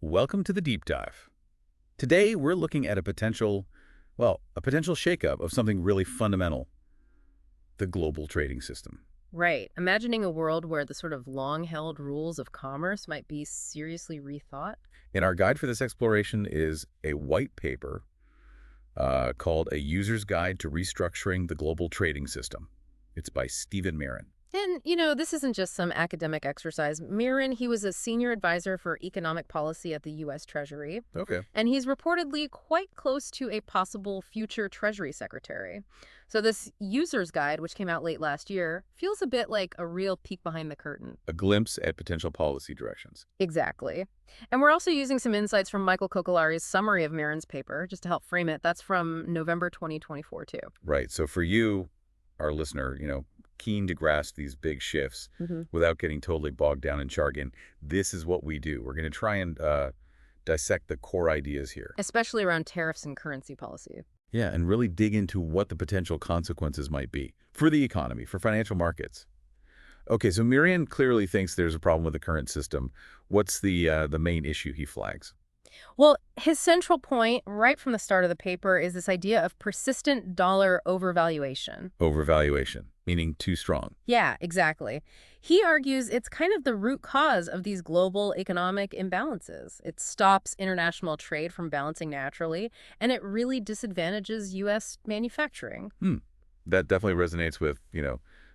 Welcome to the deep dive. Today, we're looking at a potential shakeup of something really fundamental, the global trading system. Right. Imagining a world where the sort of long-held rules of commerce might be seriously rethought. And our guide for this exploration is a white paper called A User's Guide to Restructuring the Global Trading System. It's by Stephen Miran. And, this isn't just some academic exercise. Miran, he was a senior advisor for economic policy at the U.S. Treasury, Okay. and he's reportedly quite close to a possible future Treasury secretary. So this user's guide, which came out late last year, feels a bit like a real peek behind the curtain. A glimpse at potential policy directions. Exactly. And we're also using some insights from Michael Kokolari's summary of Miran's paper, just to help frame it. That's from November 2024, too. Right. So for you, our listener, keen to grasp these big shifts hmm without getting totally bogged down in jargon, this is what we do. We're going to try and dissect the core ideas here. Especially around tariffs and currency policy. Yeah, and really dig into what the potential consequences might be for the economy, for financial markets. Okay, so Miriam clearly thinks there's a problem with the current system. What's the main issue he flags? Well, his central point right from the start of the paper is this idea of persistent dollar overvaluation. Overvaluation, meaning too strong. Yeah, exactly. He argues it's kind of the root cause of these global economic imbalances. It stops international trade from balancing naturally, and it really disadvantages U.S. manufacturing. That definitely resonates with,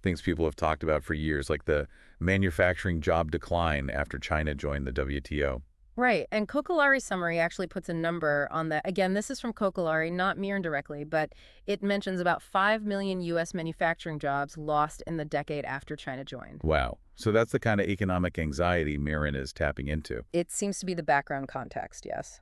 things people have talked about for years, like the manufacturing job decline after China joined the WTO. Right, and Kokolari's summary actually puts a number on that. Again, this is from Kokolari, not Miran directly, but it mentions about 5 million U.S. manufacturing jobs lost in the decade after China joined. Wow. So that's the kind of economic anxiety Miran is tapping into. It seems to be the background context, yes.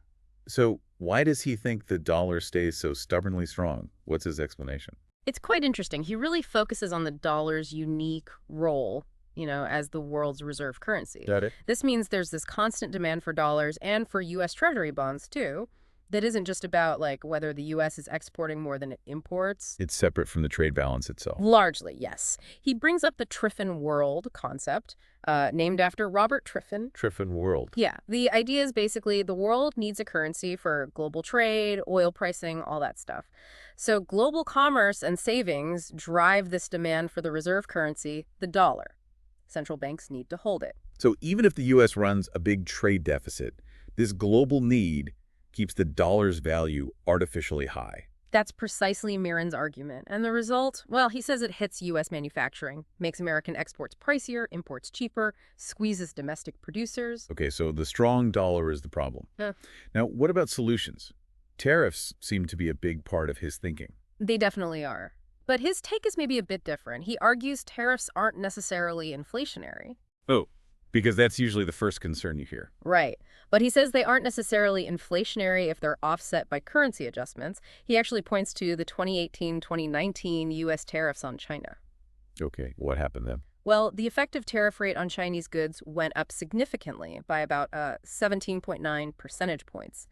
So why does he think the dollar stays so stubbornly strong? What's his explanation? It's quite interesting. He really focuses on the dollar's unique role, as the world's reserve currency. Got it. This means there's this constant demand for dollars and for U.S. Treasury bonds, too, that isn't just about, whether the U.S. is exporting more than it imports. It's separate from the trade balance itself. Largely, yes. He brings up the Triffin world concept, named after Robert Triffin. Triffin world. Yeah, the idea is basically the world needs a currency for global trade, oil pricing, all that stuff. So global commerce and savings drive this demand for the reserve currency, the dollar. Central banks need to hold it. So even if the U.S. runs a big trade deficit, this global need keeps the dollar's value artificially high. That's precisely Miran's argument. And the result? Well, he says it hits U.S. manufacturing, makes American exports pricier, imports cheaper, squeezes domestic producers. Okay, so the strong dollar is the problem. Yeah. Now, what about solutions? Tariffs seem to be a big part of his thinking. They definitely are. But his take is maybe a bit different. He argues tariffs aren't necessarily inflationary. Oh, because that's usually the first concern you hear. Right. But he says they aren't necessarily inflationary if they're offset by currency adjustments. He actually points to the 2018-2019 U.S. tariffs on China. Okay, what happened then? Well, the effective tariff rate on Chinese goods went up significantly by about 17.9 percentage points.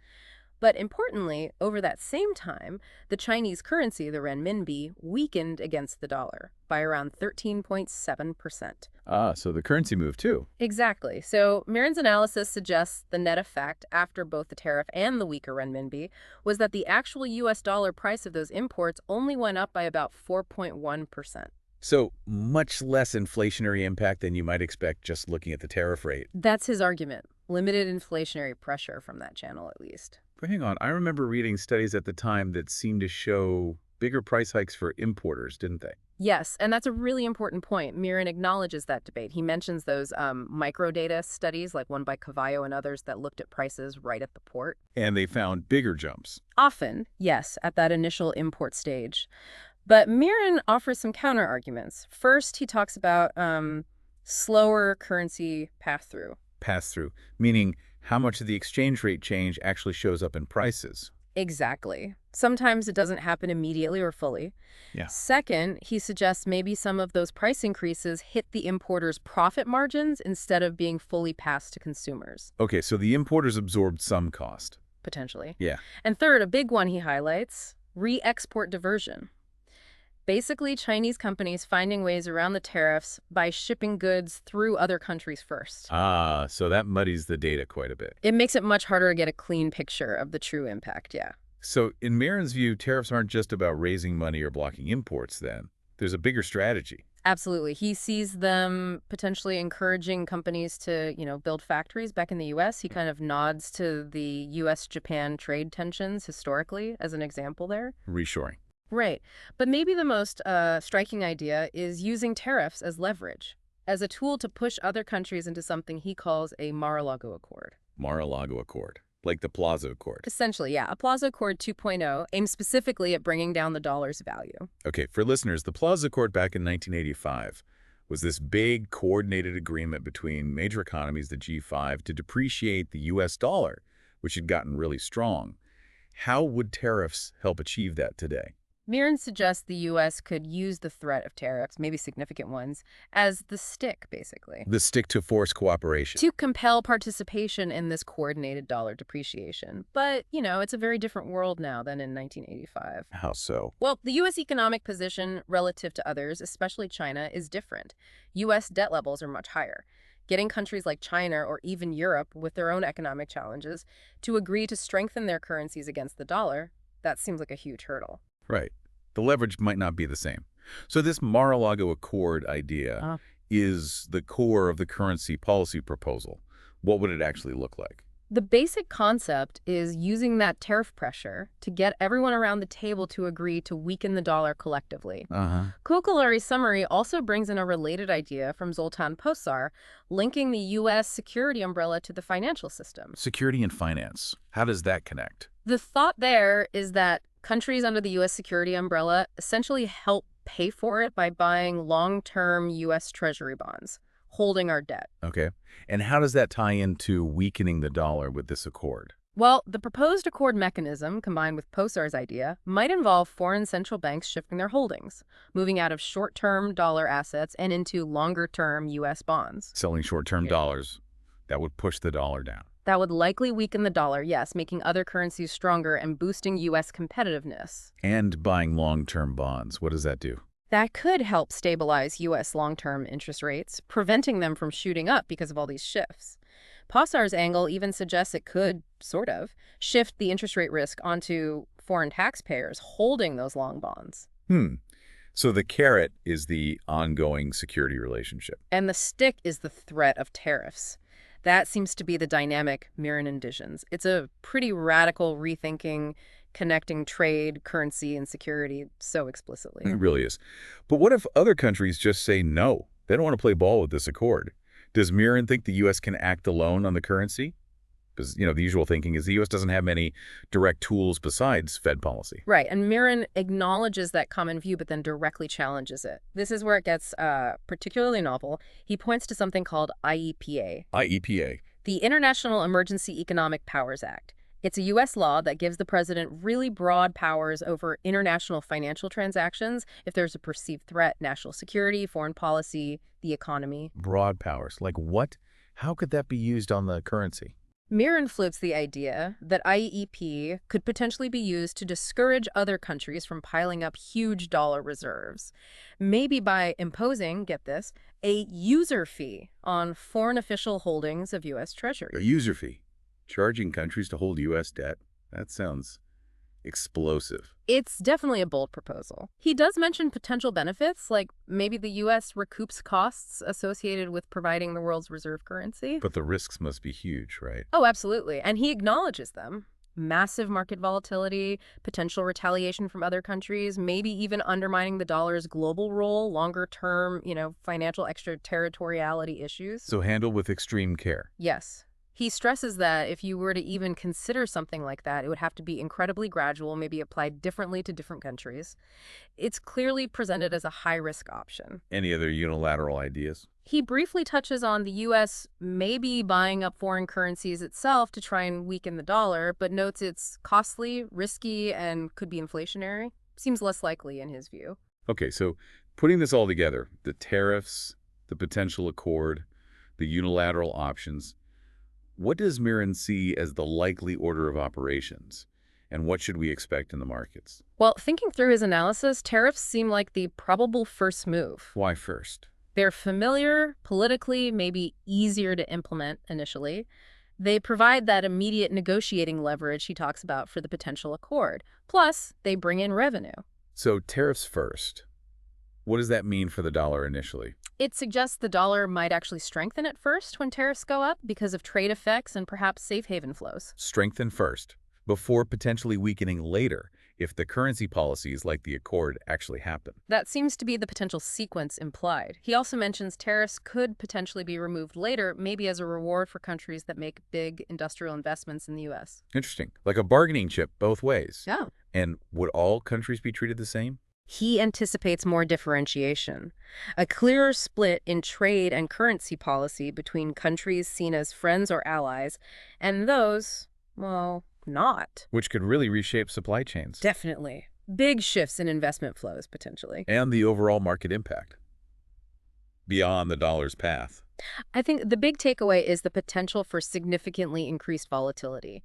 But importantly, over that same time, the Chinese currency, the renminbi, weakened against the dollar by around 13.7%. Ah, so the currency moved too. Exactly. So Miran's analysis suggests the net effect after both the tariff and the weaker renminbi was that the actual U.S. dollar price of those imports only went up by about 4.1%. So much less inflationary impact than you might expect just looking at the tariff rate. That's his argument. Limited inflationary pressure from that channel, at least. But hang on, I remember reading studies at the time that seemed to show bigger price hikes for importers, didn't they? Yes, and that's a really important point. Miran acknowledges that debate. He mentions those microdata studies, like one by Cavallo and others, that looked at prices right at the port. And they found bigger jumps. Often, yes, at that initial import stage. But Miran offers some counter-arguments. First, he talks about slower currency pass-through. Pass-through, meaning how much of the exchange rate change actually shows up in prices. Exactly. Sometimes it doesn't happen immediately or fully. Yeah. Second, he suggests maybe some of those price increases hit the importers' profit margins instead of being fully passed to consumers. Okay, so the importers absorbed some cost. Potentially. Yeah. And third, a big one he highlights, re-export diversion. Basically, Chinese companies finding ways around the tariffs by shipping goods through other countries first. Ah, so that muddies the data quite a bit. It makes it much harder to get a clean picture of the true impact, yeah. So in Miran's view, tariffs aren't just about raising money or blocking imports then. There's a bigger strategy. Absolutely. He sees them potentially encouraging companies to, build factories back in the U.S. He kind of nods to the U.S.-Japan trade tensions historically as an example there. Reshoring. Right. But maybe the most striking idea is using tariffs as leverage, as a tool to push other countries into something he calls a Mar-a-Lago Accord. Mar-a-Lago Accord. Like the Plaza Accord. Essentially, yeah, a Plaza Accord 2.0 aims specifically at bringing down the dollar's value. Okay, for listeners, the Plaza Accord back in 1985 was this big coordinated agreement between major economies, the G5, to depreciate the U.S. dollar, which had gotten really strong. How would tariffs help achieve that today? Miran suggests the U.S. could use the threat of tariffs, maybe significant ones, as the stick, basically, The stick to force cooperation. to compel participation in this coordinated dollar depreciation. But, it's a very different world now than in 1985. How so? Well, the U.S. economic position relative to others, especially China, is different. U.S. debt levels are much higher. Getting countries like China or even Europe, with their own economic challenges, to agree to strengthen their currencies against the dollar, that seems like a huge hurdle. Right. The leverage might not be the same. So this Mar-a-Lago Accord idea is the core of the currency policy proposal. What would it actually look like? The basic concept is using that tariff pressure to get everyone around the table to agree to weaken the dollar collectively. Uh-huh. Kokolari's summary also brings in a related idea from Zoltan Posar, linking the U.S. security umbrella to the financial system. Security and finance. How does that connect? The thought there is that countries under the U.S. security umbrella essentially help pay for it by buying long-term U.S. Treasury bonds, holding our debt. Okay. And how does that tie into weakening the dollar with this accord? Well, the proposed accord mechanism, combined with Posar's idea, might involve foreign central banks shifting their holdings, moving out of short-term dollar assets and into longer-term U.S. bonds. Selling short-term Yeah. dollars, that would push the dollar down. That would likely weaken the dollar, yes, making other currencies stronger and boosting U.S. competitiveness. And buying long-term bonds. What does that do? That could help stabilize U.S. long-term interest rates, preventing them from shooting up because of all these shifts. Posar's angle even suggests it could, sort of, shift the interest rate risk onto foreign taxpayers holding those long bonds. So the carrot is the ongoing security relationship. And the stick is the threat of tariffs. That seems to be the dynamic Miran envisions. It's a pretty radical rethinking, connecting trade, currency, and security so explicitly. It really is. But what if other countries just say no? They don't want to play ball with this accord. Does Miran think the U.S. can act alone on the currency? Because, the usual thinking is the U.S. doesn't have many direct tools besides Fed policy. Right, and Miran acknowledges that common view, but then directly challenges it. This is where it gets particularly novel. He points to something called IEPA, IEPA. the International Emergency Economic Powers Act. It's a U.S. law that gives the president really broad powers over international financial transactions if there's a perceived threat, national security, foreign policy, the economy. Broad powers. Like what? How could that be used on the currency? Miran floats the idea that IEP could potentially be used to discourage other countries from piling up huge dollar reserves, maybe by imposing, get this, a user fee on foreign official holdings of U.S. A Treasury. user fee. Charging countries to hold U.S. debt. That sounds explosive. It's definitely a bold proposal. He does mention potential benefits, like maybe the U.S. recoups costs associated with providing the world's reserve currency. But the risks must be huge, right? Oh, absolutely. And he acknowledges them. Massive market volatility, potential retaliation from other countries, maybe even undermining the dollar's global role, longer term, financial extraterritoriality issues. So handle with extreme care. Yes. He stresses that if you were to even consider something like that, it would have to be incredibly gradual, maybe applied differently to different countries. It's clearly presented as a high-risk option. Any other unilateral ideas? He briefly touches on the U.S. maybe buying up foreign currencies itself to try and weaken the dollar, but notes it's costly, risky, and could be inflationary. Seems less likely in his view. Okay, so putting this all together, the tariffs, the potential accord, the unilateral options, what does Miran see as the likely order of operations? And what should we expect in the markets? Well, thinking through his analysis, tariffs seem like the probable first move. Why first? They're familiar, politically, maybe easier to implement initially. They provide that immediate negotiating leverage he talks about for the potential accord. Plus, they bring in revenue. So tariffs first. What does that mean for the dollar initially? It suggests the dollar might actually strengthen at first when tariffs go up because of trade effects and perhaps safe haven flows. Strengthen first, before potentially weakening later if the currency policies like the Accord actually happen. That seems to be the potential sequence implied. He also mentions tariffs could potentially be removed later, maybe as a reward for countries that make big industrial investments in the U.S. Interesting. Like a bargaining chip both ways. Yeah. And would all countries be treated the same? He anticipates more differentiation, a clearer split in trade and currency policy between countries seen as friends or allies and those, well, not. Which could really reshape supply chains. Definitely. Big shifts in investment flows, potentially. And the overall market impact. Beyond the dollar's path. I think the big takeaway is the potential for significantly increased volatility,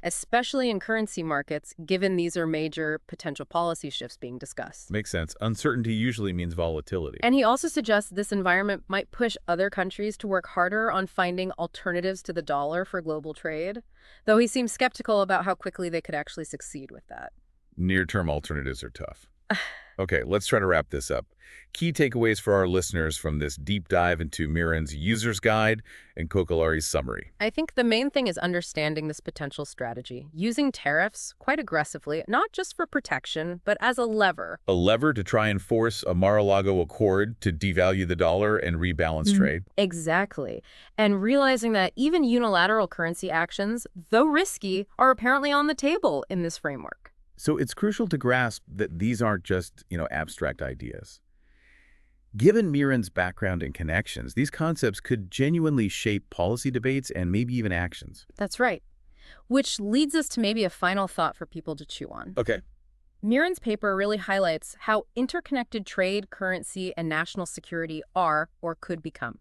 especially in currency markets, given these are major potential policy shifts being discussed. Makes sense. Uncertainty usually means volatility. And he also suggests this environment might push other countries to work harder on finding alternatives to the dollar for global trade, though he seems skeptical about how quickly they could actually succeed with that. Near-term alternatives are tough. Okay, let's try to wrap this up. Key takeaways for our listeners from this deep dive into Miran's user's guide and Kokolari's summary. I think the main thing is understanding this potential strategy, using tariffs quite aggressively, not just for protection, but as a lever. A lever to try and force a Mar-a-Lago Accord to devalue the dollar and rebalance trade. Exactly. And realizing that even unilateral currency actions, though risky, are apparently on the table in this framework. So it's crucial to grasp that these aren't just, abstract ideas. Given Miran's background and connections, these concepts could genuinely shape policy debates and maybe even actions. That's right. Which leads us to maybe a final thought for people to chew on. Okay. Miran's paper really highlights how interconnected trade, currency, and national security are or could become.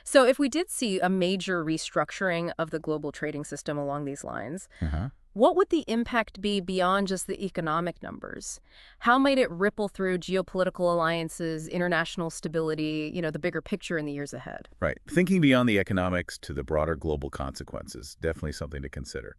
So if we did see a major restructuring of the global trading system along these lines, what would the impact be beyond just the economic numbers? How might it ripple through geopolitical alliances, international stability, the bigger picture in the years ahead? Right. Thinking beyond the economics to the broader global consequences, definitely something to consider.